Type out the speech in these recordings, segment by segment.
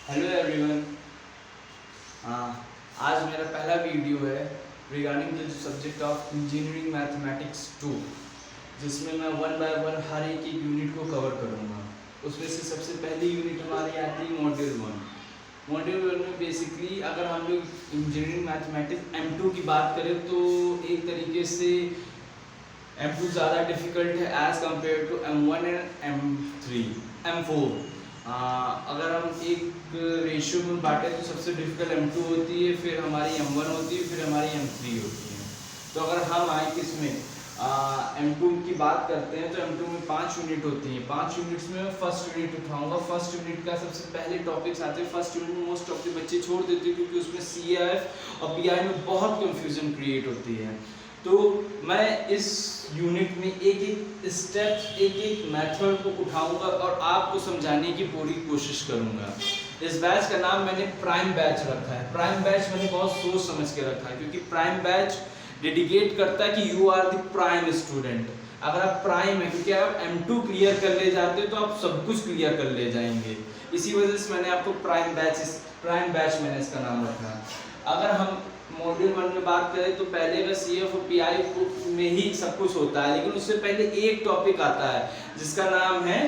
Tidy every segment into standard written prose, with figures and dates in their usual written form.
Hello everyone. आज मेरा पहला वीडियो है regarding the subject of engineering mathematics 2, जिसमें मैं वन बाय वन हर एक यूनिट को कवर करूँगा। उसमें से सबसे पहली यूनिट हमारी आती है मॉड्यूल 1। मॉड्यूल 1 में बेसिकली अगर हम लोग इंजीनियरिंग मैथमेटिक्स M2 की बात करें तो एक तरीके से M2 ज़्यादा डिफ़िकल्ट है as compare to M1 and M3 M4। अगर हम एक रेशियो में बांटें तो सबसे डिफिकल्ट M2 होती है, फिर हमारी M1 होती है, फिर हमारी M3 होती है। तो अगर हम आए किसमें M2 की बात करते हैं तो M2 में 5 यूनिट होती हैं। 5 यूनिट्स में मैं फर्स्ट यूनिट उठाऊंगा। फर्स्ट यूनिट का सबसे पहले टॉपिक्स आते हैं। फर्स्ट यूनिट में मोस्ट ऑफ द बच्चे छोड़ देते हैं क्योंकि उसमें CF और PI में बहुत कंफ्यूजन क्रिएट होती है। तो मैं इस यूनिट में एक एक स्टेप एक एक मेथड को उठाऊंगा और आपको समझाने की पूरी कोशिश करूंगा। इस बैच का नाम मैंने प्राइम बैच रखा है। प्राइम बैच मैंने बहुत सोच समझ के रखा है क्योंकि प्राइम बैच डेडिकेट करता है कि you are the prime student. अगर आप प्राइम है क्योंकि आप M2 क्लियर कर ले जाते हो तो आप सब कुछ क्लियर कर ले जाएंगे। इसी वजह से मैंने आपको प्राइम बैच मैंने इसका नाम रखा है। अगर हम मॉड्यूल 1 में बात करें तो पहले का CF और PI में ही सब कुछ होता है, लेकिन उससे पहले एक टॉपिक आता है जिसका नाम है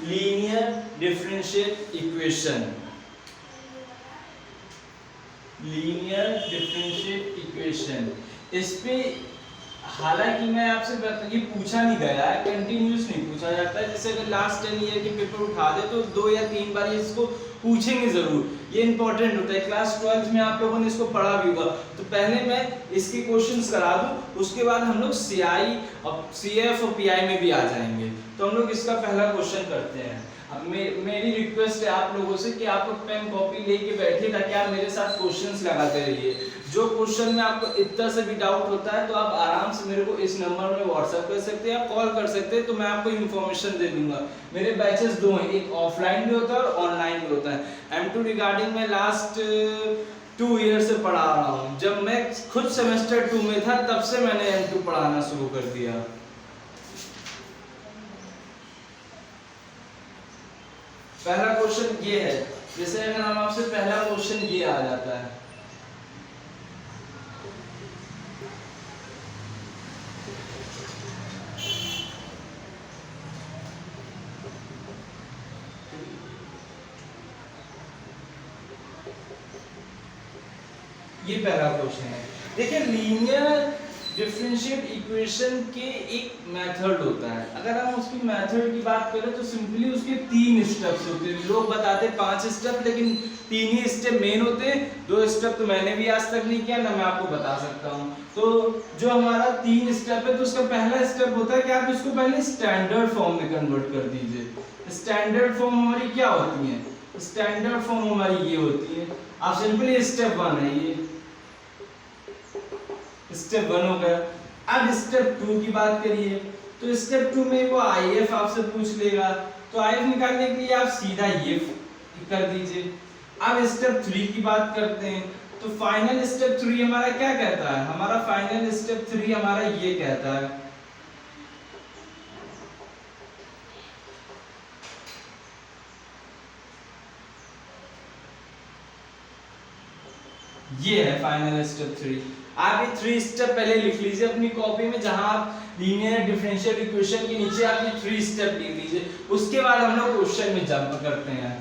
linear differential equation. Linear differential equation इस पे हालांकि मैं आपसे ये पूछा नहीं गया है, कंटिन्यूस नहीं पूछा जाता है। जैसे अगर लास्ट 10 ईयर के पेपर उठा दे तो 2 या 3 बार इसको पूछेंगे जरूर। ये इंपॉर्टेंट होता है। क्लास 12th में आप लोगों ने इसको पढ़ा भी होगा। तो पहले मैं इसके क्वेश्चंस करा दूं, उसके बाद हम लोग CI और CF और PI में भी आ जाएंगे। तो हम लोग इसका पहला क्वेश्चन करते हैं। अब मेरी रिक्वेस्ट है आप लोगों से कि आप लोग पेन कॉपी लेके बैठिए ताकि आप मेरे साथ क्वेश्चंस लगाते रहिए। जो क्वेश्चन में आपको इतना से भी डाउट होता है तो आप आराम से मेरे को इस नंबर में व्हाट्सएप कर सकते हैं या कॉल कर सकते हैं, तो मैं आपको इन्फॉर्मेशन दे दूंगा। मेरे बैचेस 2 हैं, एक ऑफलाइन भी होता है और ऑनलाइन भी होता है। M2 रिगार्डिंग मैं लास्ट 2 ईयर से पढ़ा रहा हूँ। जब मैं खुद सेमेस्टर 2 में था तब से मैंने M2 पढ़ाना शुरू कर दिया। पहला क्वेश्चन ये है। जैसे अगर हम आपसे पहला क्वेश्चन ये आ जाता है, ये पहला क्वेश्चन है। देखिए लीनियर डिफरेंशियल इक्वेशन के एक मेथड होता है। अगर हम उसकी मेथड की बात करें तो सिंपली उसके 3 स्टेप्स होते हैं। लोग बताते हैं 5 स्टेप, लेकिन 3 ही स्टेप मेन होते हैं। 2 स्टेप तो मैंने भी आज तक नहीं किया, ना मैं आपको बता सकता हूँ। तो जो हमारा 3 स्टेप है तो उसका पहला स्टेप होता है कि आप इसको पहले स्टैंडर्ड फॉर्म में कन्वर्ट कर दीजिए। स्टैंडर्ड फॉर्म हमारी क्या होती है? स्टैंडर्ड फॉर्म हमारी ये होती है। आप सिंपली स्टेप 1 है, ये स्टेप 1 हो गया। अब स्टेप 2 की बात करिए तो स्टेप 2 में वो IF आपसे पूछ लेगा, तो IF निकालने के लिए आप सीधा ये कर दीजिए। अब स्टेप 3 की बात करते हैं तो फाइनल स्टेप 3 हमारा क्या कहता है? हमारा फाइनल स्टेप 3 हमारा ये कहता है, ये है फाइनल स्टेप 3। आप ये 3 स्टेप पहले लिख लीजिए अपनी कॉपी में, जहां आप लीनियर डिफरेंशियल इक्वेशन के नीचे आप ये 3 स्टेप लिख लीजिए। उसके बाद हम लोग क्वेश्चन में जंप करते हैं।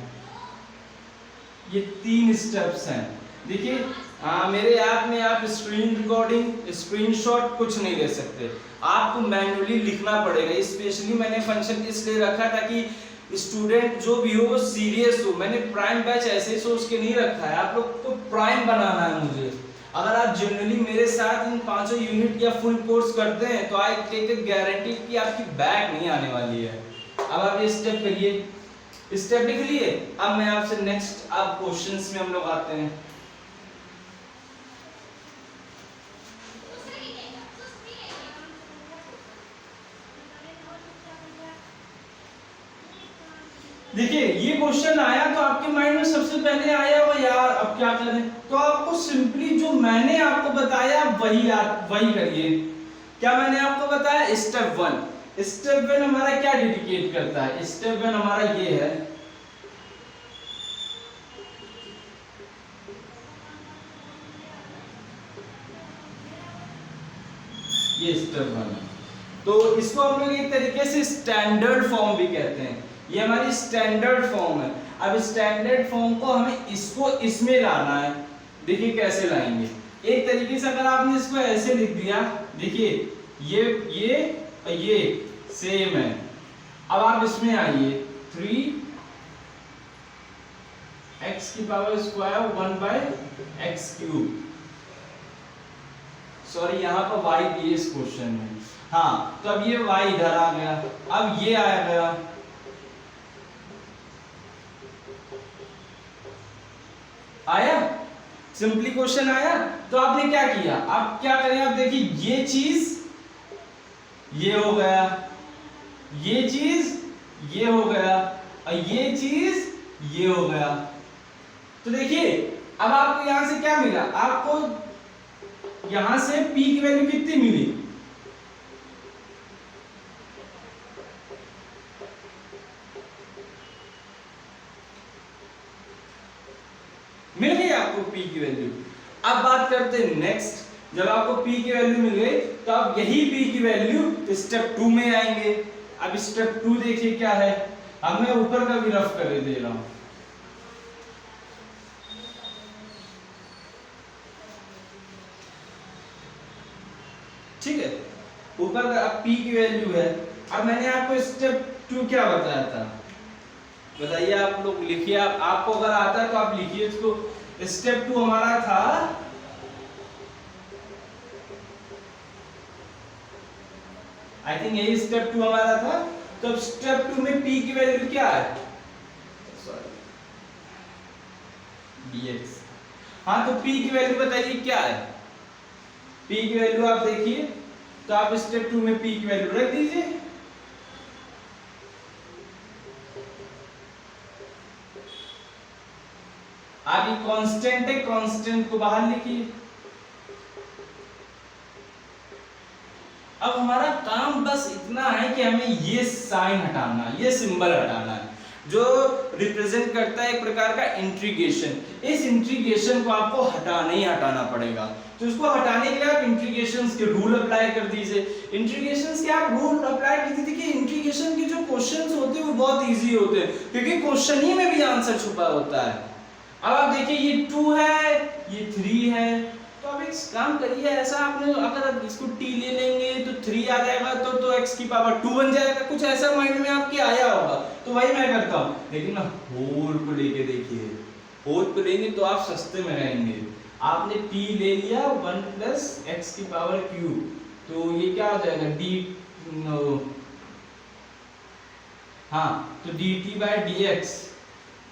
ये 3 स्टेप्स हैं। देखिए मेरे ऐप में आप स्क्रीन रिकॉर्डिंग स्क्रीनशॉट कुछ नहीं ले सकते, आपको मैन्युअली लिखना पड़ेगा। स्पेशली मैंने फंक्शन इसलिए रखा ताकि स्टूडेंट जो भी हो वो सीरियस हो। मैंने प्राइम बैच ऐसे सोच के नहीं रखा है, आप लोग को प्राइम बनाना है मुझे। अगर आप जनरली मेरे साथ इन 5 यूनिट या फुल कोर्स करते हैं तो आई टेक ए गारंटी कि आपकी बैक नहीं आने वाली है। अब आप ये स्टेप करिए, स्टेप लिख लिए। अब मैं आपसे नेक्स्ट अब क्वेश्चंस में हम लोग आते हैं। देखिए ये क्वेश्चन आया तो आपके माइंड में सबसे पहले आया वो यार अब क्या करें, तो आपको सिंपली जो मैंने आपको बताया वही करिए। क्या मैंने आपको बताया? स्टेप 1 स्टेप वन हमारा क्या डेडिकेट करता है? स्टेप वन हमारा ये है, ये स्टेप वन है। तो इसको हम लोग एक तरीके से स्टैंडर्ड फॉर्म भी कहते हैं, ये हमारी स्टैंडर्ड फॉर्म है। अब स्टैंडर्ड फॉर्म को हमें इसको इसमें लाना है। देखिए कैसे लाएंगे, एक तरीके से अगर आपने इसको ऐसे लिख दिया, देखिए ये और ये सेम है। अब आप इसमें आइए, 3x की पावर स्क्वायर 1/x³। सॉरी यहाँ पर y भी इस क्वेश्चन में, हाँ तो अब ये y इधर आ गया, अब ये आ गया, आया सिंपली क्वेश्चन आया। तो आपने क्या किया, आप क्या करें, आप देखिए ये चीज ये हो गया, ये चीज ये हो गया और ये चीज ये हो गया। तो देखिए अब आपको यहां से क्या मिला, आपको यहां से p की वैल्यू कितनी मिली, मिल गई आपको p की वैल्यू। अब बात करते हैं नेक्स्ट, जब आपको p की वैल्यू मिल गई तो अब यही p की वैल्यू स्टेप 2 में आएंगे। अब स्टेप 2 देखिए क्या है, अब मैं ऊपर का भी रफ कर दे रहा हूं। ठीक है, ऊपर का अब p की वैल्यू है। अब मैंने आपको स्टेप 2 क्या बताया था, बताइए आप लोग लिखिए, आपको अगर आता है तो आप लिखिए इसको। स्टेप 2 हमारा था, आई थिंक यही स्टेप 2 हमारा था। तो स्टेप 2 में p की वैल्यू क्या है, सॉरी dx, हाँ तो p की वैल्यू बताइए क्या है, p की वैल्यू आप देखिए, तो आप स्टेप 2 में p की वैल्यू रख दीजिए। आप ये कांस्टेंट है, कांस्टेंट को बाहर लिखिए। अब हमारा काम बस इतना है कि हमें ये साइन हटाना, ये सिंबल हटाना है जो रिप्रेजेंट करता है एक प्रकार का इंट्रीगेशन। इस इंट्रीगेशन को आपको हटाना ही हटाना पड़ेगा। तो इसको हटाने के लिए आप इंट्रीगेशंस के रूल अप्लाई कर दीजिए। इंट्रीगेशंस के आप रूल अप्लाई कर दीजिए कि इंट्रीगेशन के जो क्वेश्चंस होते हैं वो बहुत इजी होते हैं, क्योंकि क्वेश्चन ही में भी आंसर छुपा होता है। अब आप देखिए ये 2 है, ये 3 है, तो अब एक काम करिए ऐसा, आपने अगर इसको t ले लेंगे तो 3 आ जाएगा, तो x की पावर 2 बन जाएगा। कुछ ऐसा माइंड में आपके आया होगा, तो वही मैं करता हूँ। लेकिन ना होल को लेके देखिए, होल को लेंगे तो आप सस्ते में रहेंगे। आपने t ले लिया 1 + x की पावर q, तो ये क्या हो जाएगा हाँ तो dt/dx।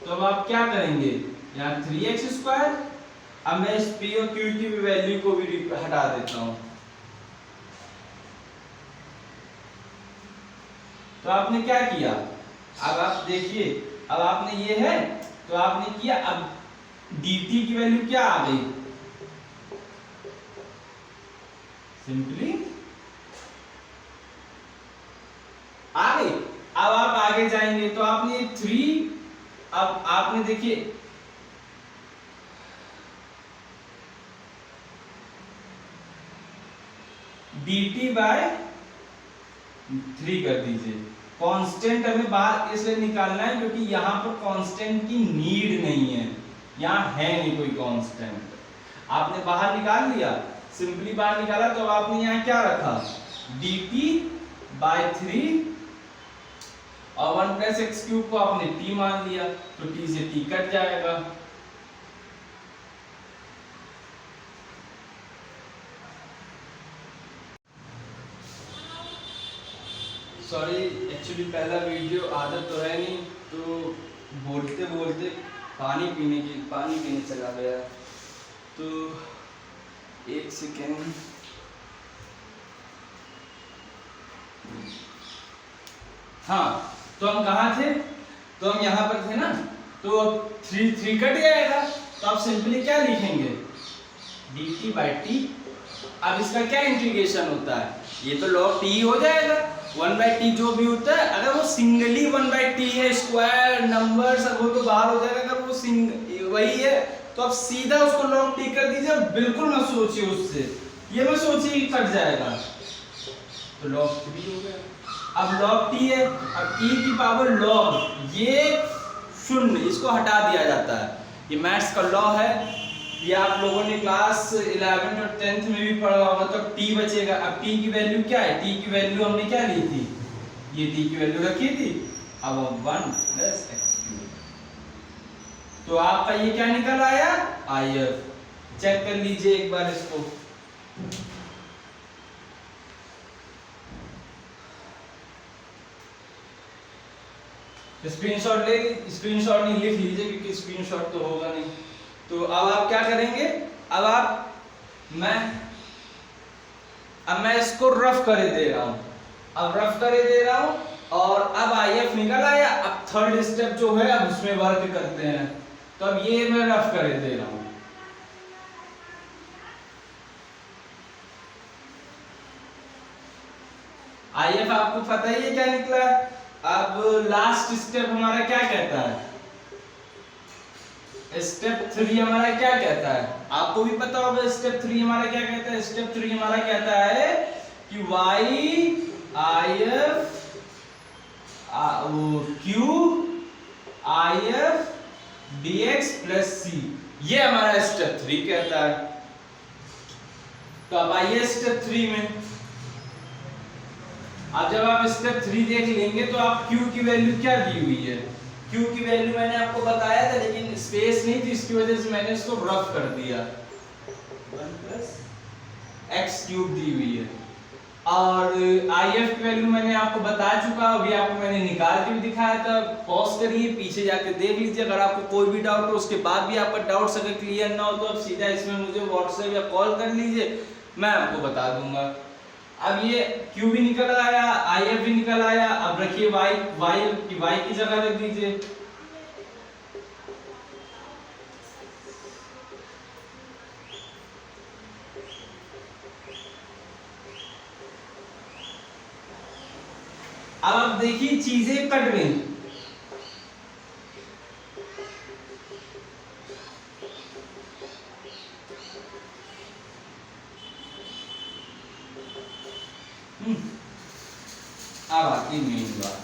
तो अब आप क्या करेंगे, यहाँ 3x², अब मैं इस p और q की वैल्यू को भी हटा देता हूं। तो आपने क्या किया, अब आप देखिए, अब आपने ये है तो आपने किया, अब dt की वैल्यू क्या आ गई, सिंपली आ गई। अब आप आगे जाएंगे तो आपने 3, अब आपने देखिए dt/3 कर दीजिए। कांस्टेंट हमें बाहर इसलिए निकालना है क्योंकि यहाँ पर कांस्टेंट की नीड नहीं है, यहाँ है नहीं कोई कांस्टेंट। आपने बाहर निकाल लिया, सिंपली बाहर निकाला, तो आपने यहाँ क्या रखा, dt/3 और 1 + x³ को आपने t मान लिया, तो t से t कट जाएगा। सॉरी एक्चुअली पहला वीडियो, आदत तो है नहीं, तो बोलते बोलते पानी पीने चला गया। तो एक सेकेंड, हाँ तो हम कहाँ थे, तो हम यहाँ पर थे ना, तो 3 कट जाएगा, तो आप सिंपली क्या लिखेंगे, dt/t। अब इसका क्या इंटीग्रेशन होता है, ये तो log t हो जाएगा, 1/t जो भी होता है, अगर वो सिंगली 1/t है, स्क्वायर नंबर सब वो तो बाहर हो जाएगा। अगर वो वही है तो आप सीधा उसको log t कर दीजिए, बिल्कुल मत सोचिए उससे, ये मत सोचिए कि कट जाएगा, तो log 3 हो गया। अब log t है, अब e की पावर log, ये शून्य, इसको हटा दिया जाता है, ये मैथ्स का लॉ है, ये आप लोगों ने क्लास 11th और 10th में भी पढ़ा होगा। तो t बचेगा। अब t की वैल्यू क्या है, t की वैल्यू हमने क्या ली थी, ये t की वैल्यू रखी थी, अब 1 + x3, तो आपका ये क्या निकल आया, if। चेक कर लीजिए एक बार इसको, स्क्रीनशॉट स्क्रीनशॉट नहीं लिख लीजिए, क्योंकि स्क्रीनशॉट तो होगा नहीं। तो अब आप क्या करेंगे, अब मैं इसको रफ करे दे रहा हूं, और अब IF निकल आया। अब थर्ड स्टेप जो है, अब उसमें वर्क करते हैं। तो अब ये मैं रफ करे दे रहा हूं, IF आपको पता ही है क्या निकला है। अब लास्ट स्टेप हमारा क्या कहता है, स्टेप 3 हमारा क्या कहता है, आपको भी पता होगा स्टेप 3 हमारा क्या कहता है। स्टेप 3 हमारा कहता है कि IF Q IF dx + c, ये हमारा स्टेप 3 कहता है। तो अब आइए स्टेप 3 में, अब जब आप स्टेप 3 देख लेंगे तो आप Q की वैल्यू क्या दी हुई है, Q की वैल्यू मैंने आपको बताया था, लेकिन स्पेस नहीं थी, इसकी वजह से मैंने इसको रफ कर दिया, 1 + x³ दी हुई है। और IF की वैल्यू मैंने आपको बता चुका, अभी आपको मैंने निकाल के भी दिखाया था। पॉज करिए, पीछे जाके देख लीजिए, अगर आपको कोई भी डाउट हो, उसके बाद भी आपका डाउट्स अगर क्लियर ना हो तो आप सीधा इसमें मुझे व्हाट्सएप या कॉल कर लीजिए, मैं आपको बता दूंगा। अब ये Q भी निकल आया, IF भी निकल आया। अब रखिए y की जगह रख दीजिए, अब आप देखिए चीजें कट गई। अब आती मेन बात,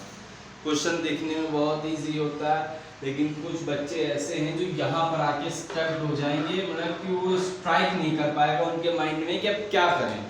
क्वेश्चन देखने में बहुत इजी होता है, लेकिन कुछ बच्चे ऐसे हैं जो यहाँ पर आके स्टक हो जाएंगे, मतलब कि वो स्ट्राइक नहीं कर पाएगा उनके माइंड में कि अब क्या करें।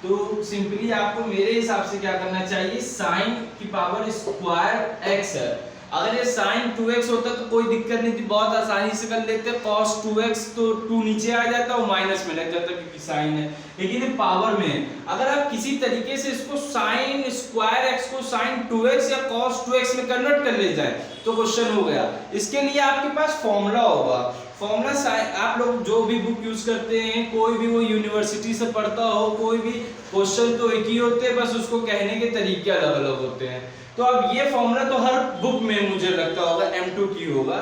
तो सिंपली आपको मेरे हिसाब से क्या करना चाहिए, साइन की पावर स्क्वायर x है, अगर ये साइन 2x होता तो कोई दिक्कत नहीं थी, बहुत आसानी से कर लेते। cos 2x तो 2 नीचे आ जाता, वो माइनस में लग जाता क्योंकि साइन है, लेकिन ये पावर में अगर आप किसी तरीके से इसको साइन स्क्वायर x को साइन 2x या cos 2x में कन्वर्ट कर ले जाए तो क्वेश्चन हो गया। इसके लिए आपके पास फॉर्मूला होगा, फॉर्मूला आप लोग जो भी बुक यूज करते हैं, कोई भी वो यूनिवर्सिटी से पढ़ता हो, कोई भी क्वेश्चन तो एक ही होते हैं, बस उसको कहने के तरीके अलग अलग होते हैं। तो अब ये फॉर्मूला तो हर बुक में मुझे लगता होगा M2 की होगा।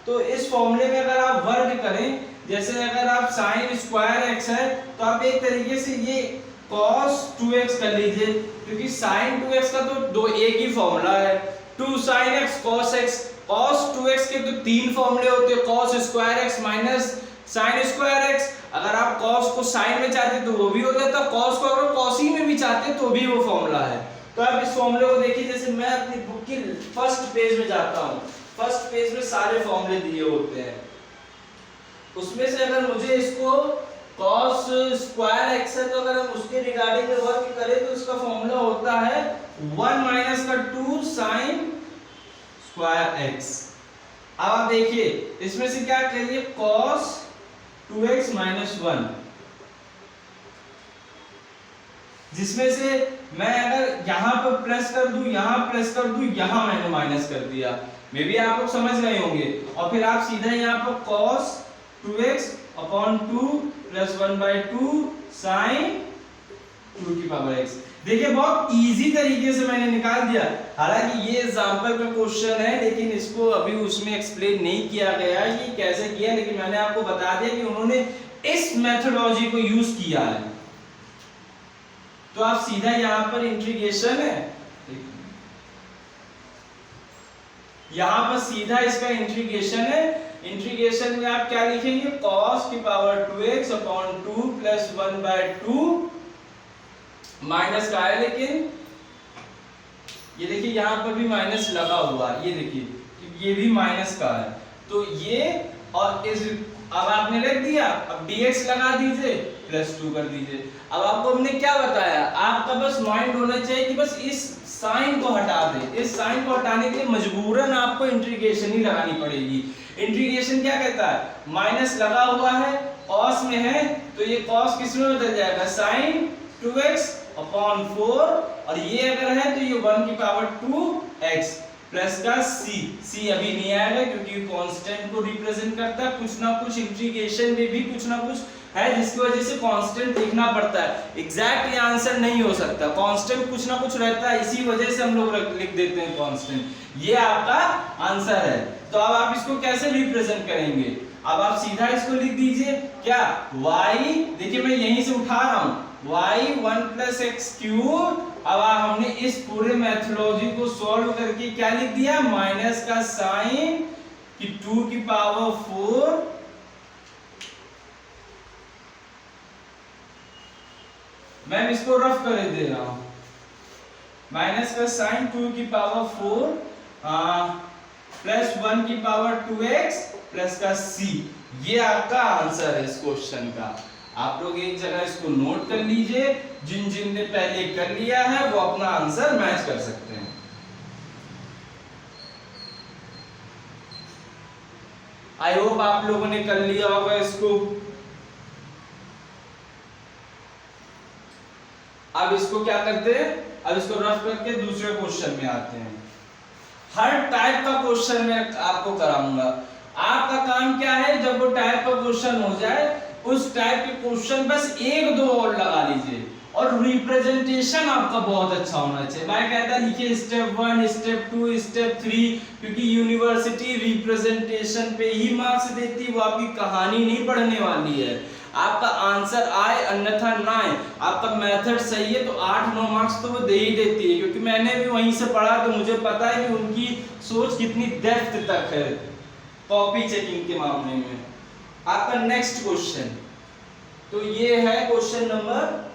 तो इस फॉर्मूले में अगर आप वर्ग करें, जैसे अगर आप साइन स्क्वायर x है तो आप एक तरीके से ये cos 2x कर लीजिए, क्योंकि साइन 2x का तो दो एक ही फॉर्मूला है, 2 sin x cos x। cos 2x के तो 3 फॉर्मूले होते हैं, cos square x minus sin square x। अगर आप cos को sin में चाहते तो वो भी हो जाता, cos को अगर cos ही में भी चाहते तो भी वो फॉर्मूला है। तो आप इस फॉर्मूले को देखिए, जैसे मैं अपनी बुक की फर्स्ट पेज में जाता हूँ, फर्स्ट पेज में सारे फॉर्मूले दिए होते हैं, उसमें से अगर मुझे इसको cos स्क्वायर x है तो अगर हम उसके रिगार्डिंग वर्क करें तो इसका फॉर्मूला होता है 1 - 2 sin स्क्वायर x। अब आप देखिए इसमें से क्या करिए, cos 2x - 1, जिसमें से मैं अगर यहाँ पर प्लस कर दूं, यहाँ प्लस कर दूं, यहाँ मैंने माइनस कर दिया, मे बी आप लोग समझ गए होंगे। और फिर आप सीधा यहाँ पर cos 2x / 2 + 1/2 sin 2x। देखिए बहुत इजी तरीके से मैंने निकाल दिया। हालांकि ये एग्जांपल का क्वेश्चन है, लेकिन इसको अभी उसमें एक्सप्लेन नहीं किया गया है कि कैसे किया, लेकिन मैंने आपको बता दिया कि उन्होंने इस मेथोडोलॉजी को यूज किया है। तो आप सीधा यहाँ पर इंटीग्रेशन है यहाँ पर सीधा इसका इंटीग्रेशन है। इंटीग्रेशन में आप क्या लिखेंगे, cos की power 2x upon 2 plus 1/2 minus का है, लेकिन ये देखिए यहाँ पर भी माइनस लगा हुआ है, ये देखिए ये भी माइनस का है, तो ये और इस अब आपने लिख दिया, अब dx लगा दीजिए प्लस 2 कर दीजिए। अब आपको हमने क्या बताया, आपका बस माइंड होना चाहिए कि बस इस साइन को हटा दे। इस साइन को हटाने के लिए मजबूरन आपको इंटीग्रेशन ही लगानी पड़ेगी। इंटीग्रेशन क्या कहता है, माइनस लगा हुआ है, cos में है, तो ये cos किस में बदल जाएगा, sin 2x अपॉन 4, और ये अगर है तो ये 1 की पावर 2x प्लस का c अभी नहीं आएगा क्योंकि कांस्टेंट को रिप्रेजेंट करता है। कुछ ना कुछ इंटीग्रेशन में भी कुछ ना कुछ है जिसकी वजह से कांस्टेंट लिखना पड़ता है। एग्जैक्ट ये आंसर नहीं हो सकता, कांस्टेंट कुछ ना कुछ रहता है, इसी वजह से हम लोग लिख देते हैं कांस्टेंट। ये आपका आंसर है। तो अब आप इसको कैसे रिप्रेजेंट करेंगे, अब आप सीधा इसको लिख दीजिए क्या, y, देखिए मैं यहीं से उठा रहा हूं, y 1 + x³। अब हमने इस पूरे मेथोडोलॉजी को सॉल्व करके क्या लिख दिया, माइनस का साइन कि 2 की पावर 4 मैं इसको रफ कर दे रहा हूं, माइनस का साइन 2 की पावर 4 प्लस 1 की पावर 2x प्लस का c। ये आपका आंसर है इस क्वेश्चन का। आप लोग एक जगह इसको नोट कर लीजिए, जिन जिन ने पहले कर लिया है वो अपना आंसर मैच कर सकते हैं। आई होप आप लोगों ने कर लिया होगा इसको। अब इसको क्या करते हैं, अब इसको रफ करके दूसरे क्वेश्चन में आते हैं। हर टाइप का क्वेश्चन मैं आपको कराऊंगा। आपका काम क्या है, जब वो टाइप का क्वेश्चन हो जाए उस टाइप के क्वेश्चन बस 1-2 और लगा लीजिए, और रिप्रेजेंटेशन आपका बहुत अच्छा होना चाहिए। मैं कहता लिखिए स्टेप 1, स्टेप 2, स्टेप 3, क्योंकि यूनिवर्सिटी रिप्रेजेंटेशन पे ही मार्क्स देती है, वो आपकी कहानी नहीं पढ़ने वाली है। आपका आंसर आए अन्यथा ना आए, आपका मेथड सही है तो 8-9 मार्क्स तो वो दे ही देती है, क्योंकि मैंने भी वहीं से पढ़ा तो मुझे पता है कि उनकी सोच कितनी डेप्थ तक है कॉपी चेकिंग के मामले में। आपका नेक्स्ट क्वेश्चन, तो ये है क्वेश्चन नंबर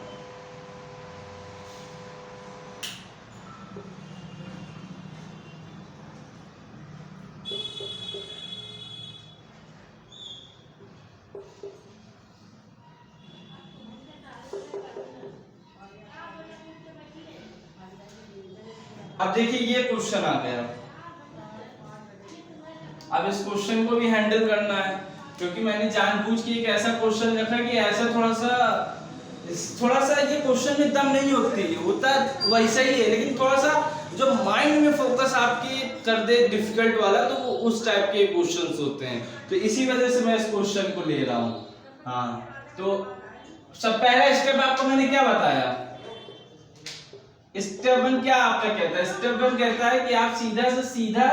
अब देखिए ये क्वेश्चन आ गया। अब इस क्वेश्चन को भी हैंडल करना है, क्योंकि मैंने जानबूझ के एक ऐसा क्वेश्चन रखा कि ऐसा थोड़ा सा ये क्वेश्चन में दम नहीं होता वैसा ही है, लेकिन थोड़ा सा जो माइंड में फोकस आपके कर दे डिफिकल्ट वाला, तो वो उस टाइप के क्वेश्चंस होते हैं, तो इसी वजह से मैं इस क्वेश्चन को ले रहा हूँ। हाँ, तो सब पहला स्टेप आपको मैंने क्या बताया, स्टेप 1 क्या आपका कहता है, स्टेप 1 कहता है कि आप सीधा से सीधा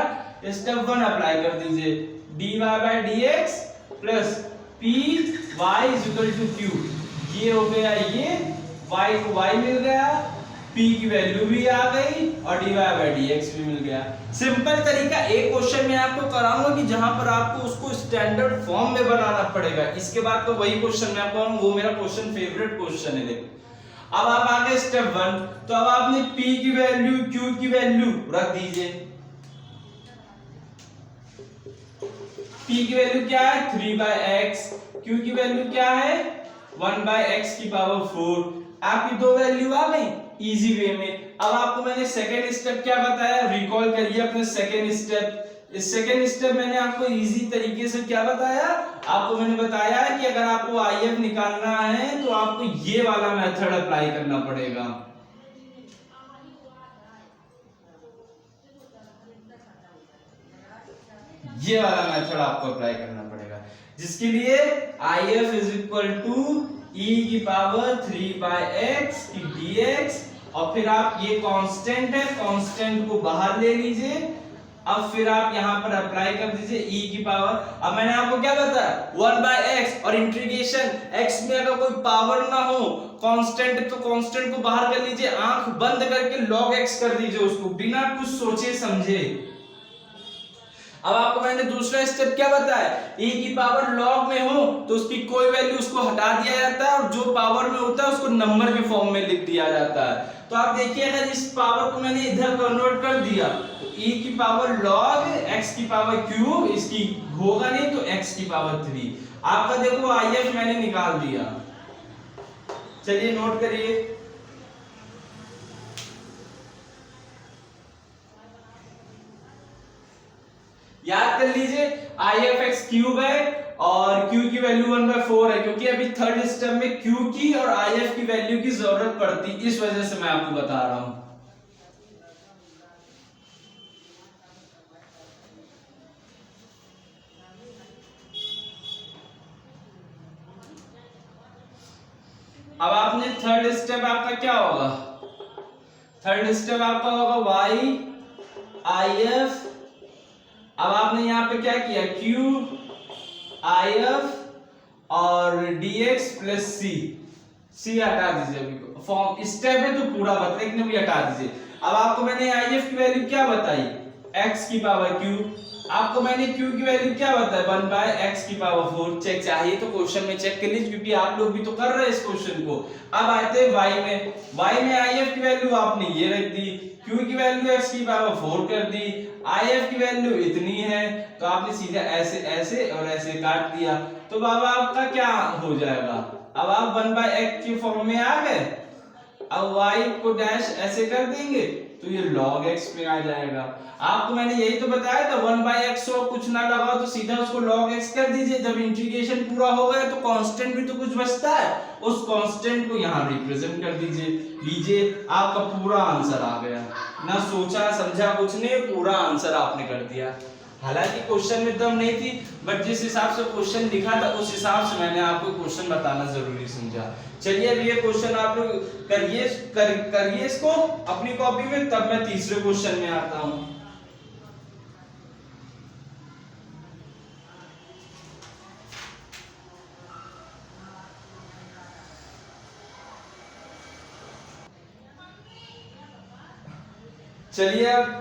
स्टेप 1 अप्लाई कर दीजिए, dy/dx प्लस py = q। ये हो गया, ये y को y मिल गया, p की वैल्यू भी आ गई और dy/dx भी मिल गया। सिंपल तरीका एक क्वेश्चन में आपको कराऊंगा कि जहां पर आपको उसको स्टैंडर्ड फॉर्म में बनाना पड़ेगा। इसके बाद तो वही क्वेश्चन मैं आपको, वो मेरा क्वेश्चन फेवरेट क्वेश्चन है। देखो अब आप आ गए स्टेप 1, तो अब आपने p की वैल्यू q की वैल्यू रख दीजिए। p की वैल्यू क्या है 3/x, q की वैल्यू क्या है 1/x की पावर 4। आपकी दो वैल्यू आ गई इजी वे में। अब आपको मैंने सेकेंड स्टेप क्या बताया, रिकॉल करिए अपने सेकेंड स्टेप। इस सेकेंड स्टेप मैंने आपको इजी तरीके से क्या बताया, आपको मैंने बताया कि अगर आपको IF निकालना है तो आपको ये वाला मेथड अप्लाई करना पड़ेगा। ये वाला मेथड आपको अप्लाई करना पड़ेगा, जिसके लिए IF = e⁻3/x dx, और फिर आप ये कांस्टेंट है, कांस्टेंट को बाहर ले लीजिए अब फिर आप यहाँ पर अप्लाई कर दीजिए e की पावर। अब मैंने आपको क्या बताया 1/x, और इंटीग्रेशन x में अगर कोई पावर ना हो कांस्टेंट, तो कांस्टेंट को बाहर कर लीजिए, आंख बंद करके log x कर दीजिए उसको, बिना कुछ सोचे समझे। अब आपको मैंने दूसरा स्टेप क्या बताया, e की पावर log में हो तो उसकी कोई वैल्यू उसको हटा दिया जाता है, और जो पावर में होता है उसको नंबर के फॉर्म में लिख दिया जाता है। तो आप देखिए अगर इस पावर को मैंने इधर कन्वर्ट कर दिया तो e की पावर log x की पावर क्यूब, इसकी होगा नहीं तो x की पावर 3। आपका देखो if मैंने निकाल दिया, चलिए नोट करिए। याद कर लीजिए IF(x) क्यूब है और q की वैल्यू 1/4 है, क्योंकि अभी थर्ड स्टेप में q की और IF की वैल्यू की जरूरत पड़ती, इस वजह से मैं आपको बता रहा हूं। अब आपने थर्ड स्टेप आपका क्या होगा, थर्ड स्टेप आपका होगा y IF। अब आपने यहाँ पे क्या किया q IF और dx प्लस c हटा दीजिए, अभी फॉर्म स्टेप है तो पूरा बता, लेकिन भी हटा दीजिए। अब आपको मैंने IF की वैल्यू क्या बताई x की पावर q, आपको मैंने q की वैल्यू क्या बताया 1/x की पावर 4। चेक चाहिए तो क्वेश्चन में चेक कर लीजिए, क्योंकि आप लोग भी तो कर रहे हैं इस क्वेश्चन को। अब आते हैं y में IF की वैल्यू आपने ये रख दी, q की वैल्यू x की पावर 4 कर दी, IF की वैल्यू इतनी है, तो आपने सीधा ऐसे ऐसे और ऐसे काट दिया, तो बाबा आपका क्या हो जाएगा, अब आप 1/x के फॉर्म में आ गए। अब y को डैश ऐसे कर देंगे तो ये log x में आ जाएगा। आपको मैंने यही तो बताया था 1/x हो, कुछ ना लगाओ तो सीधा उसको log x कर दीजिए। जब इंटीग्रेशन पूरा हो गया तो कांस्टेंट भी तो कुछ बचता है, उस कांस्टेंट को यहाँ रिप्रेजेंट कर दीजिए, लीजिए आपका पूरा आंसर आ गया। ना सोचा समझा कुछ नहीं, पूरा आंसर आपने कर दिया। हालांकि क्वेश्चन में दम नहीं थी, बट जिस हिसाब से क्वेश्चन लिखा था उस हिसाब से मैंने आपको क्वेश्चन बताना जरूरी समझा। चलिए अब ये क्वेश्चन आप लोग करिए इसको अपनी कॉपी में, तब मैं तीसरे क्वेश्चन में आता हूं। चलिए अब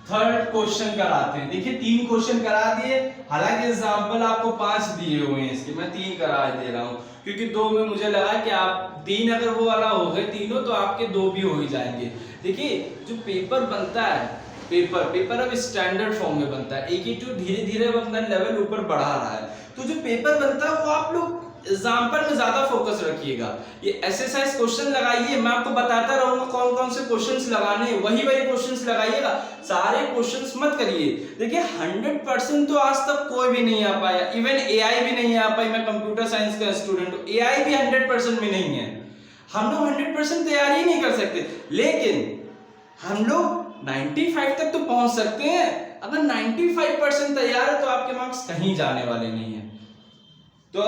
थर्ड क्वेश्चन कराते हैं। देखिए 3 क्वेश्चन करा दिए, हालांकि एग्जांपल आपको 5 दिए हुए हैं इसके, मैं 3 करा दे रहा हूं, क्योंकि 2 में मुझे लगा कि आप 3 अगर वो वाला हो गए तीनों तो आपके 2 भी हो ही जाएंगे। देखिए जो पेपर बनता है, पेपर अब स्टैंडर्ड फॉर्म में बनता है, एक धीरे धीरे अपना लेवल ऊपर बढ़ा रहा है, तो जो पेपर बनता है वो आप लोग एग्जाम्पल में ज्यादा फोकस रखिएगा। ये एक्सरसाइज क्वेश्चन लगाइए, मैं आपको बताता रहूंगा कौन कौन से क्वेश्चंस लगाने हैं, वही क्वेश्चंस लगाइएगा, सारे क्वेश्चंस मत करिए। देखिए 100% तो आज तक कोई भी नहीं आ पाया, इवन एआई भी नहीं आ पाई। मैं कंप्यूटर साइंस का स्टूडेंट हूं, एआई भी 100% में नहीं है। हम लोग 100% तैयारी ही नहीं कर सकते, लेकिन हम लोग 95 तक तो पहुंच सकते हैं। अगर 95% तैयार है तो आपके मार्क्स कहीं जाने वाले नहीं है। तो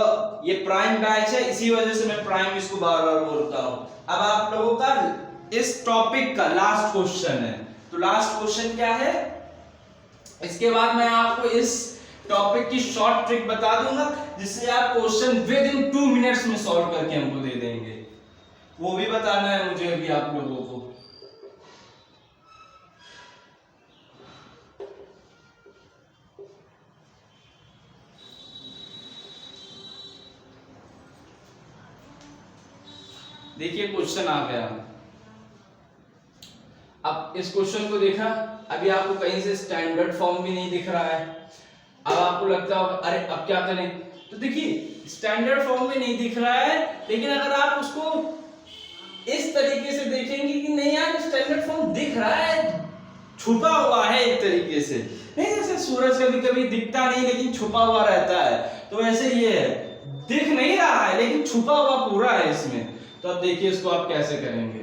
ये प्राइम बैच है, इसी वजह से मैं प्राइम इसको बार बार बोलता हूं। अब आप लोगों का इस टॉपिक का लास्ट क्वेश्चन है, तो लास्ट क्वेश्चन क्या है, इसके बाद मैं आपको इस टॉपिक की शॉर्ट ट्रिक बता दूंगा, जिससे आप क्वेश्चन विद इन 2 मिनट्स में सॉल्व करके हमको दे देंगे। वो भी बताना है मुझे अभी आप लोगों को। देखिए क्वेश्चन आ गया। अब इस क्वेश्चन को देखा, अभी आपको कहीं से स्टैंडर्ड फॉर्म भी नहीं दिख रहा है। अब आपको लगता होगा अरे अब क्या करें, तो देखिए स्टैंडर्ड फॉर्म में नहीं दिख रहा है, लेकिन अगर आप उसको इस तरीके से देखेंगे कि नहीं यार स्टैंडर्ड फॉर्म दिख रहा है, छुपा हुआ है एक तरीके से, नहीं जैसे सूरज कभी कभी दिखता नहीं लेकिन छुपा हुआ रहता है, तो ऐसे ये है, दिख नहीं रहा है लेकिन छुपा हुआ पूरा है इसमें। तो अब देखिए इसको आप कैसे करेंगे।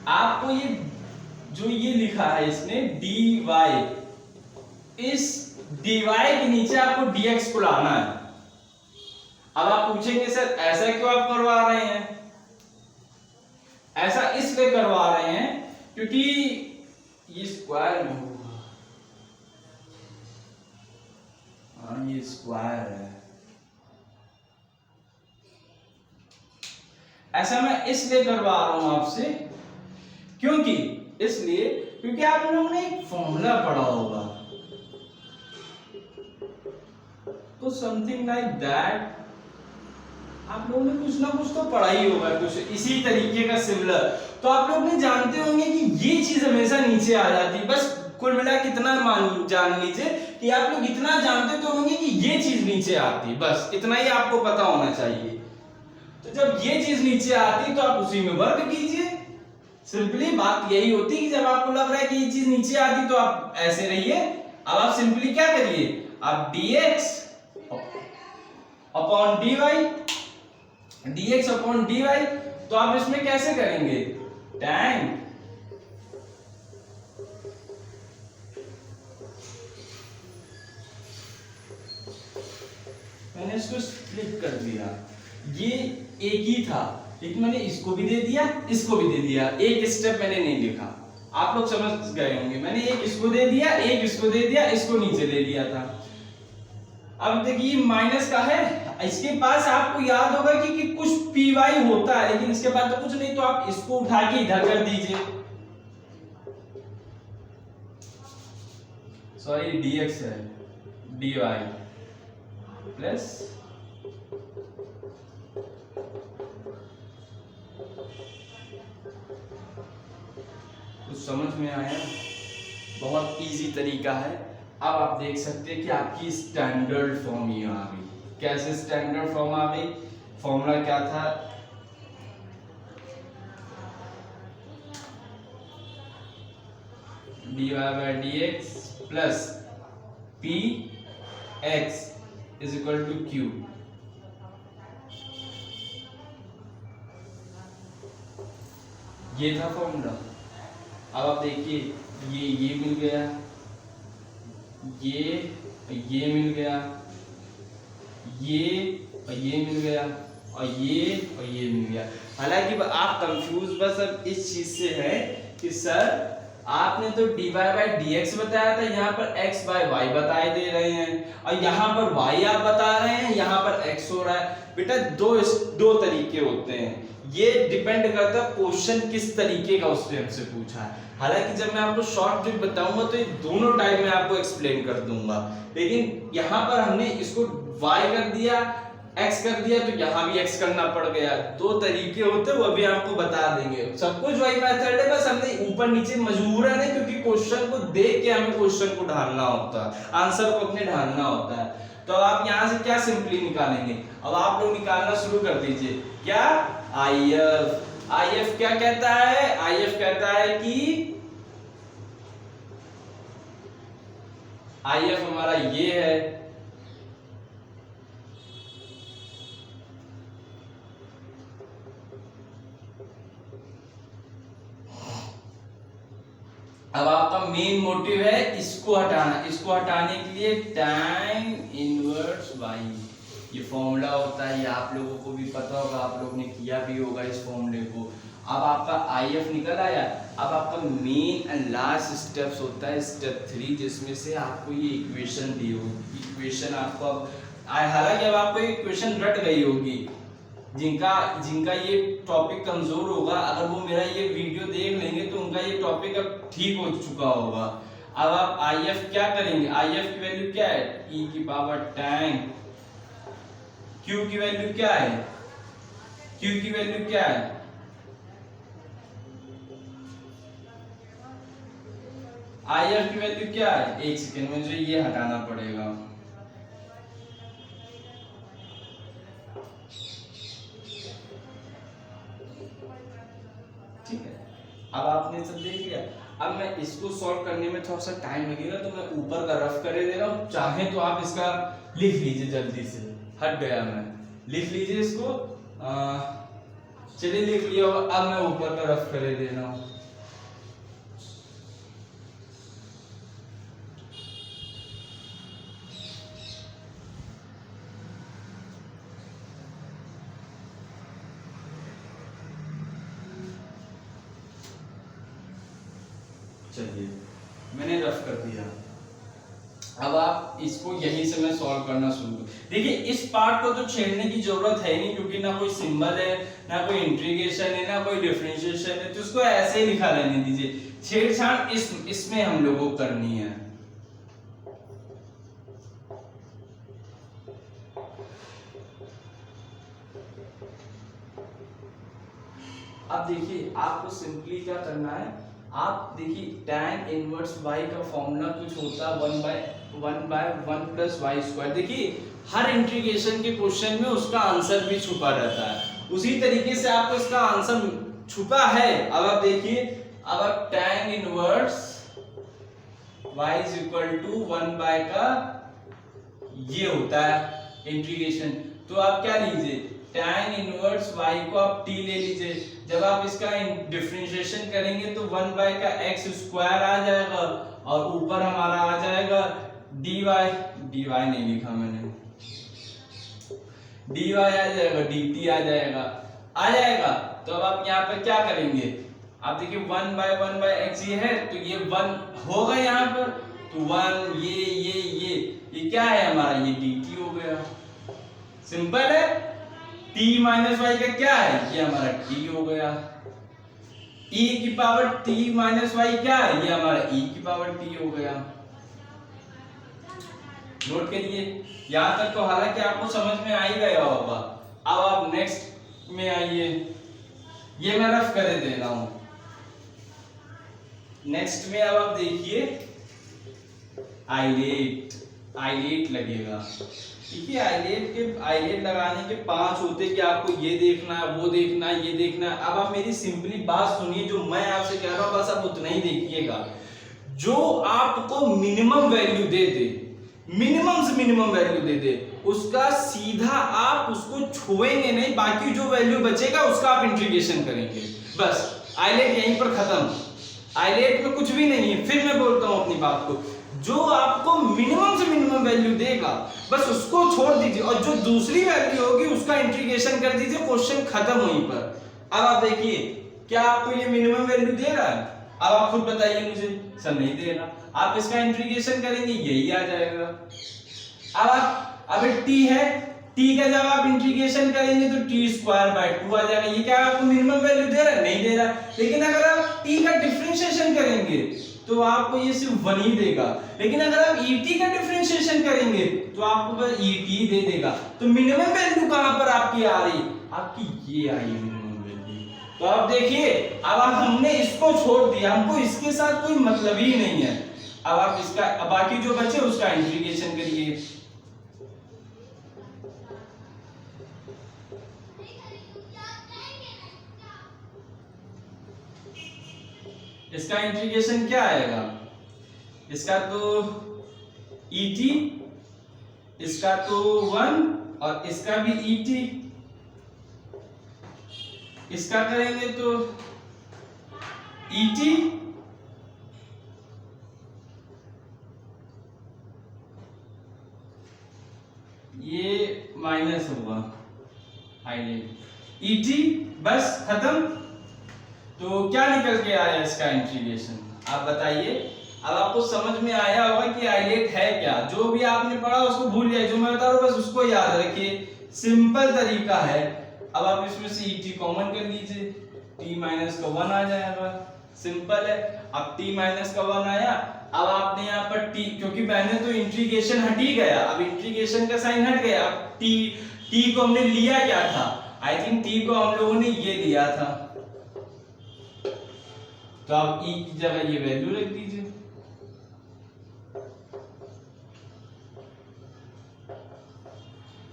आपको ये जो ये लिखा है इसने dy, इस dy के नीचे आपको dx को लाना है। अब आप पूछेंगे सर ऐसा क्यों आप करवा रहे हैं, ऐसा इसलिए करवा रहे हैं क्योंकि ये स्क्वायर में होगा, हाँ ये स्क्वायर है। ऐसा मैं इसलिए करवा रहा हूं आपसे क्योंकि आप लोगों ने एक फॉर्मूला पढ़ा होगा, तो समथिंग लाइक दैट आप लोगों ने कुछ ना कुछ तो पढ़ा ही होगा, कुछ इसी तरीके का सिमिलर। तो आप लोग ने जानते होंगे कि ये चीज हमेशा नीचे आ जाती है। बस कुल मिला कितना जान लीजिए कि आप लोग इतना जानते तो होंगे कि ये चीज नीचे आती, बस इतना ही आपको पता होना चाहिए। तो जब ये चीज नीचे आती तो आप उसी में वर्क कीजिए। सिंपली बात यही होती है कि जब आपको लग रहा है कि ये चीज नीचे आती तो आप ऐसे रहिए। अब आप सिंपली क्या करिए, आप dx अपॉन dy तो आप इसमें कैसे करेंगे, tan मैंने इसको स्प्लिट कर दिया, ये एक ही था लेकिन मैंने इसको भी दे दिया, इसको भी दे दिया, एक स्टेप मैंने नहीं लिखा। आप लोग समझ गए होंगे, मैंने एक इसको दे दिया, एक इसको दे दिया, इसको नीचे ले लिया था। अब देखिए माइनस का है, इसके पास आपको याद होगा कि कुछ py होता है लेकिन इसके पास तो कुछ नहीं, तो आप इसको उठा के इधर कर दीजिए, सॉरी dx है, dy प्लस कुछ समझ में आया, बहुत इजी तरीका है। अब आप देख सकते हैं कि आपकी स्टैंडर्ड फॉर्म ये आ गई। कैसे स्टैंडर्ड फॉर्म आ गई, फॉर्मूला क्या था, dy by dx plus p x is equal to q। ये था फॉर्मूला। अब आप देखिए ये मिल गया, ये मिल गया, ये मिल गया, और ये मिल गया। हालांकि आप कंफ्यूज बस अब इस चीज से है कि सर आपने तो dy by dx बताया था, यहाँ पर x by y बताए दे रहे हैं, और यहाँ पर y आप बता रहे हैं, यहाँ पर x हो रहा है। बेटा दो तरीके होते हैं, ये डिपेंड करता है क्वेश्चन किस तरीके का उसने हमसे पूछा है। हालांकि जब मैं आपको शॉर्ट ट्रिक बताऊंगा तो ये दोनों टाइप में आपको एक्सप्लेन कर दूंगा, लेकिन यहाँ पर हमने इसको y कर दिया, x कर दिया, तो यहाँ भी x करना पड़ गया। दो तरीके होते हैं, वो भी आपको बता देंगे। सब कुछ वही मेथड है, बस हमने ऊपर नीचे मजबूरन है क्योंकि क्वेश्चन को देख के हमें क्वेश्चन को ढालना होता है, आंसर को अपने ढालना होता है। तो आप यहाँ से क्या सिंपली निकालेंगे, अब आप लोग निकालना शुरू कर दीजिए। क्या IF क्या कहता है, IF कहता है कि IF हमारा ये है, अब आपका मेन मोटिव है इसको हटाना। इसको हटाने के लिए tan इनवर्स y, ये फॉर्मूला होता है, ये आप लोगों को भी पता होगा, आप लोग ने किया भी होगा इस फॉर्मूले को। अब आपका IF निकल आया। अब आपका मेन एंड लास्ट स्टेप्स होता है स्टेप 3, जिसमें से आपको ये इक्वेशन दी होगी। इक्वेशन आपको हालांकि अब आपको ये इक्वेशन रट गई होगी, जिनका ये टॉपिक कमजोर होगा, अगर वो मेरा ये वीडियो देख लेंगे तो उनका ये टॉपिक अब ठीक हो चुका होगा। अब आप IF क्या करेंगे, IF की वैल्यू क्या है, e की पावर tan, Q की वैल्यू क्या है, Q की वैल्यू क्या है, IF की वैल्यू क्या है, एक सेकेंड में मुझे ये हटाना पड़ेगा। ठीक है, अब आपने सब देख लिया। अब मैं इसको सॉल्व करने में थोड़ा सा टाइम लगेगा, तो मैं ऊपर का रफ कर दे रहा हूँ। चाहे तो आप इसका लिख लीजिए, जल्दी से हट गया, मैं लिख लीजिए इसको। चलिए लिख लिया, अब मैं ऊपर का रफ कर दे रहा हूँ। चलिए मैंने रफ कर दिया। अब आप इसको यहीं से मैं सॉल्व करना शुरू करूँ। देखिए इस पार्ट को तो छेड़ने की जरूरत है नहीं, क्योंकि ना कोई सिंबल है, ना कोई इंटीग्रेशन है, ना कोई डिफरेंशिएशन है, तो इसको ऐसे ही लिखा रहने दीजिए। छेड़छाड़ इसमें हम लोगों को करनी है। अब देखिए आपको सिंपली क्या करना है, आप देखिए tan इनवर्स y का फॉर्मूला कुछ होता है 1/1 प्लस वाई स्क्वायर। देखिए हर इंटीग्रेशन के क्वेश्चन में उसका आंसर भी छुपा रहता है, उसी तरीके से आपको इसका आंसर छुपा है। अब आप देखिए, अब आप tan inverse y is equal to 1 का ये होता है इंटीग्रेशन, तो आप क्या लीजिए tan इनवर्स y को आप t ले लीजिए। जब आप इसका डिफरेंशिएशन करेंगे तो 1 का x स्क्वायर आ जाएगा और ऊपर हमारा आ जाएगा dy नहीं लिखा मैंने, dy आ जाएगा, dt आ जाएगा। तो अब आप यहाँ पर क्या करेंगे, आप देखिए 1 x ये है, तो ये 1 होगा यहाँ पर, तो 1 ये क्या है हमारा, ये dt हो गया। सिंपल है। t माइनस वाई का क्या है, ये हमारा t हो गया। e की पावर t माइनस वाई क्या है, ये हमारा e की पावर t हो गया। नोट करिए, यहां तक तो हालांकि आपको समझ में आ ही गया होगा। अब आप नेक्स्ट में आइए, ये मैं रफ कर दे रहा हूं। नेक्स्ट में अब आप देखिए आइलेट लगेगा। ठीक है, आइलेट लगाने के 5 होते कि आपको ये देखना है, वो देखना है, ये देखना है। अब आप मेरी सिंपली बात सुनिए, जो मैं आपसे कह रहा हूं बस आप उतना ही देखिएगा। जो आपको मिनिमम वैल्यू दे दे, मिनिमम से मिनिमम वैल्यू दे दे, उसका सीधा आप उसको छुएंगे नहीं, बाकी जो वैल्यू बचेगा उसका आप इंटीग्रेशन करेंगे। बस आइलेट यहीं पर खत्म। आइलेट में कुछ भी नहीं है। फिर मैं बोलता हूं अपनी बात को, जो आपको मिनिमम से मिनिमम वैल्यू देगा बस उसको छोड़ दीजिए, और जो दूसरी वैल्यू होगी उसका इंटीग्रेशन कर दीजिए, क्वेश्चन खत्म वहीं पर। अब आप देखिए, क्या आपको ये मिनिमम वैल्यू दे रहा है? अब आप खुद बताइए मुझे। सर नहीं दे रहा। आप इसका इंटीग्रेशन करेंगे, यही आ जाएगा। अब आप अभी t है, t का जब आप इंटीग्रेशन करेंगे तो t²/2 आ जाएगा। ये क्या आपको मिनिमम वैल्यू दे रहा है? नहीं दे रहा। लेकिन अगर आप t का डिफरेंशिएशन करेंगे तो आपको ये सिर्फ 1 ही देगा। लेकिन अगर आप et का डिफरेंशिएशन करेंगे तो आपको बस et दे देगा। तो मिनिमम वैल्यू कहां पर आपकी आ रही? आपकी ये आई मिनिमम वैल्यू। तो आप देखिए, अब हमने इसको छोड़ दिया, हमको इसके साथ कोई मतलब ही नहीं है। अब आप इसका बाकी जो बचे उसका इंटीग्रेशन करिए। इसका इंटीग्रेशन क्या आएगा? इसका तो et, इसका तो 1 और इसका भी et। इसका करेंगे तो et, ये माइनस होगा आइलेट et, बस खत्म। तो क्या निकल के आया इसका इंटीग्रेशन, आप बताइए। अब आपको समझ में आया होगा कि आइलेट है क्या। जो भी आपने पढ़ा उसको भूल जाइए, जो मैं बता रहा हूं बस उसको याद रखिए। सिंपल तरीका है। अब आप इसमें से et कॉमन कर लीजिए, t माइनस का 1 आ जाएगा। सिंपल है। अब t माइनस का 1 आया। अब आपने यहाँ पर t, क्योंकि मैंने तो इंटीग्रेशन हट ही गया, अब इंटीग्रेशन का साइन हट गया। अब t को हमने लिया क्या था? आई थिंक t को हम लोगों ने ये लिया था, तो आप e की जगह ये वैल्यू रख दीजिए।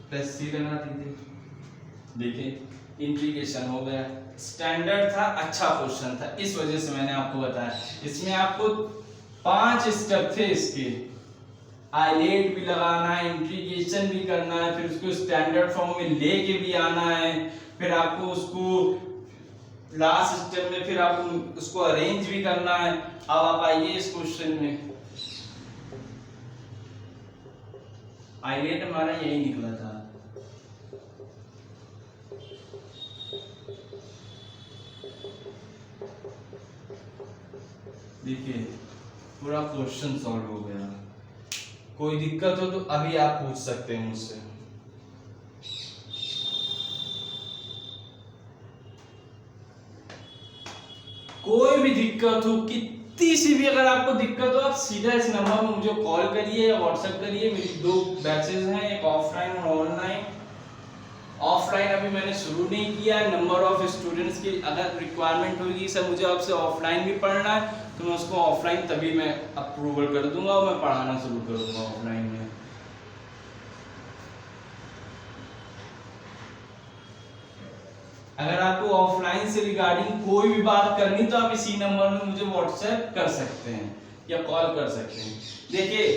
प्लस c बना दीजिए। देखिए इंटीग्रेशन हो गया। स्टैंडर्ड था, अच्छा क्वेश्चन था, इस वजह से मैंने आपको बताया। इसमें आपको 5 स्टेप थे इसके। आइलेट भी लगाना है, इंटीग्रेशन भी करना है, फिर उसको स्टैंडर्ड फॉर्म में लेके भी आना है, फिर आपको उसको लास्ट स्टेप में फिर आपको उसको अरेंज भी करना है। अब आप आइए इस क्वेश्चन में। आइलेट हमारा यही निकला था। देखिए पूरा क्वेश्चन सॉल्व हो गया। कोई दिक्कत हो तो अभी आप पूछ सकते हैं मुझसे। कोई भी दिक्कत हो, कितनी सी भी अगर आपको दिक्कत हो, आप सीधा इस नंबर में मुझे कॉल करिए या व्हाट्सएप करिए। मेरी 2 बैचेस हैं, एक ऑफलाइन और ऑनलाइन। ऑफलाइन अभी मैंने शुरू नहीं किया है। नंबर ऑफ स्टूडेंट्स की अगर रिक्वायरमेंट होगी सर मुझे आपसे ऑफलाइन भी पढ़ना है तो मैं उसको ऑफलाइन तभी मैं अप्रूवल कर दूंगा और मैं पढ़ाना शुरू करूंगा ऑफलाइन में। अगर आपको ऑफलाइन से रिगार्डिंग कोई भी बात करनी तो आप इसी नंबर में मुझे व्हाट्सएप कर सकते हैं या कॉल कर सकते हैं। देखिए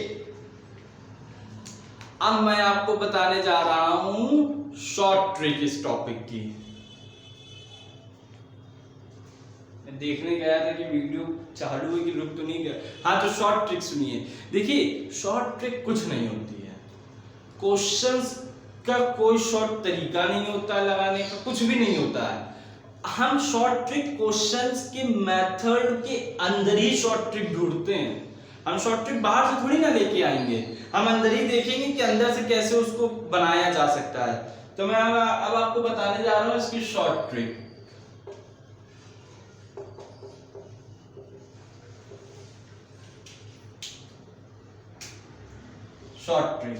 अब मैं आपको बताने जा रहा हूं शॉर्ट ट्रिक इस टॉपिक की। मैं देखने गया था कि वीडियो चालू है कि रुक तो नहीं गया। हाँ तो शॉर्ट ट्रिक सुनिए। देखिए शॉर्ट ट्रिक कुछ नहीं होती है, क्वेश्चंस का कोई शॉर्ट तरीका नहीं होता है लगाने का, कुछ भी नहीं होता है। हम शॉर्ट ट्रिक क्वेश्चंस के मेथड के अंदर ही शॉर्ट ट्रिक ढूंढते हैं। हम शॉर्ट ट्रिक बाहर से थोड़ी ना लेके आएंगे, हम अंदर ही देखेंगे कि अंदर से कैसे उसको बनाया जा सकता है। तो मैं अब आपको बताने जा रहा हूं इसकी शॉर्ट ट्रिक। शॉर्ट ट्रिक,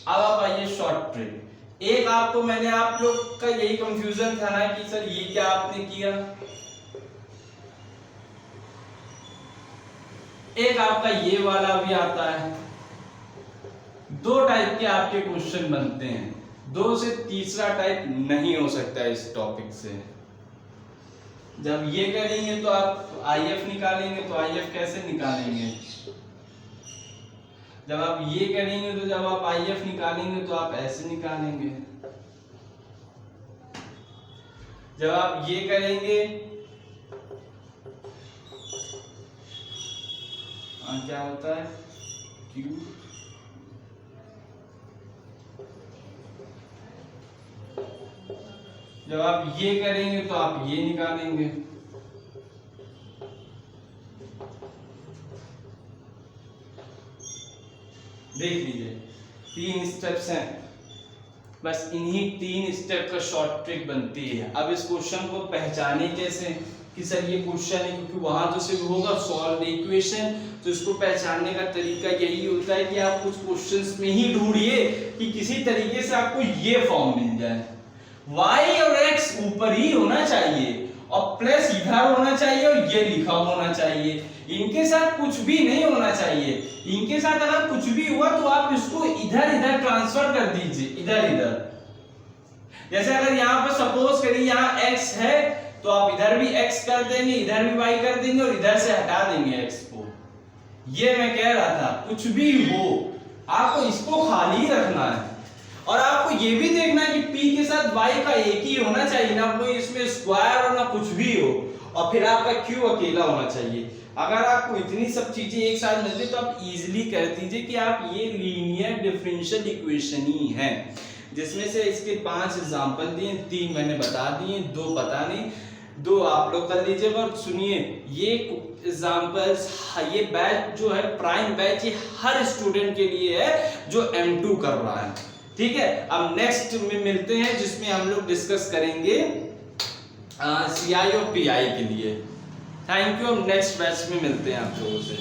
अब आप आइए शॉर्ट ट्रिक। एक आपको मैंने आप लोग का यही कंफ्यूजन था ना कि सर ये क्या आपने किया। एक आपका ये वाला भी आता है। 2 टाइप के आपके क्वेश्चन बनते हैं, 2 से तीसरा टाइप नहीं हो सकता इस टॉपिक से। जब ये करेंगे तो आप आईएफ निकालेंगे, तो आईएफ कैसे निकालेंगे। जब आप ये करेंगे तो जब आप आईएफ निकालेंगे तो आप ऐसे निकालेंगे। जब आप ये करेंगे क्या होता है Q, जब आप ये करेंगे तो आप ये निकालेंगे। देख लीजिए 3 स्टेप्स हैं, बस इन्हीं 3 स्टेप का शॉर्ट ट्रिक बनती है। अब इस क्वेश्चन को पहचाने कैसे कि सर ये क्वेश्चन है, क्योंकि वहां तो सिर्फ होगा सॉल्व द इक्वेशन। तो इसको पहचानने का तरीका यही होता है कि आप कुछ क्वेश्चंस में ही ढूंढिए कि किसी तरीके से आपको ये फॉर्म मिल जाए। y और x ऊपर ही होना चाहिए और प्लस इधर होना चाहिए और ये लिखा होना चाहिए। इनके साथ कुछ भी नहीं होना चाहिए। इनके साथ अगर कुछ भी हुआ तो आप इसको इधर इधर ट्रांसफर कर दीजिए, इधर इधर। जैसे अगर यहाँ पर सपोज करिए यहाँ x है तो आप इधर भी x कर देंगे, इधर भी y कर देंगे और इधर से हटा देंगे x को। ये मैं कह रहा था कुछ भी हो आपको इसको खाली रखना है और आपको ये भी देखना है कि p के साथ y का एक ही होना चाहिए, ना कोई इसमें स्क्वायर और ना कुछ भी हो, और फिर आपका q अकेला होना चाहिए। अगर आपको इतनी सब चीजें एक साथ मिलती तो आप इजीली कह दीजिए कि आप ये लीनियर डिफरेंशियल इक्वेशन ही है। जिसमें से इसके 5 एग्जांपल दिए, 3 मैंने बता दिए, 2 पता नहीं, 2 आप लोग कर लीजिएगा। और सुनिए ये एग्जांपल्स, ये बैच जो है प्राइम बैच, ये हर स्टूडेंट के लिए है जो M2 कर रहा है। ठीक है, अब नेक्स्ट में मिलते हैं जिसमें हम लोग डिस्कस करेंगे CI और PI के लिए। थैंक यू, अब नेक्स्ट बैच में मिलते हैं आप लोगों से।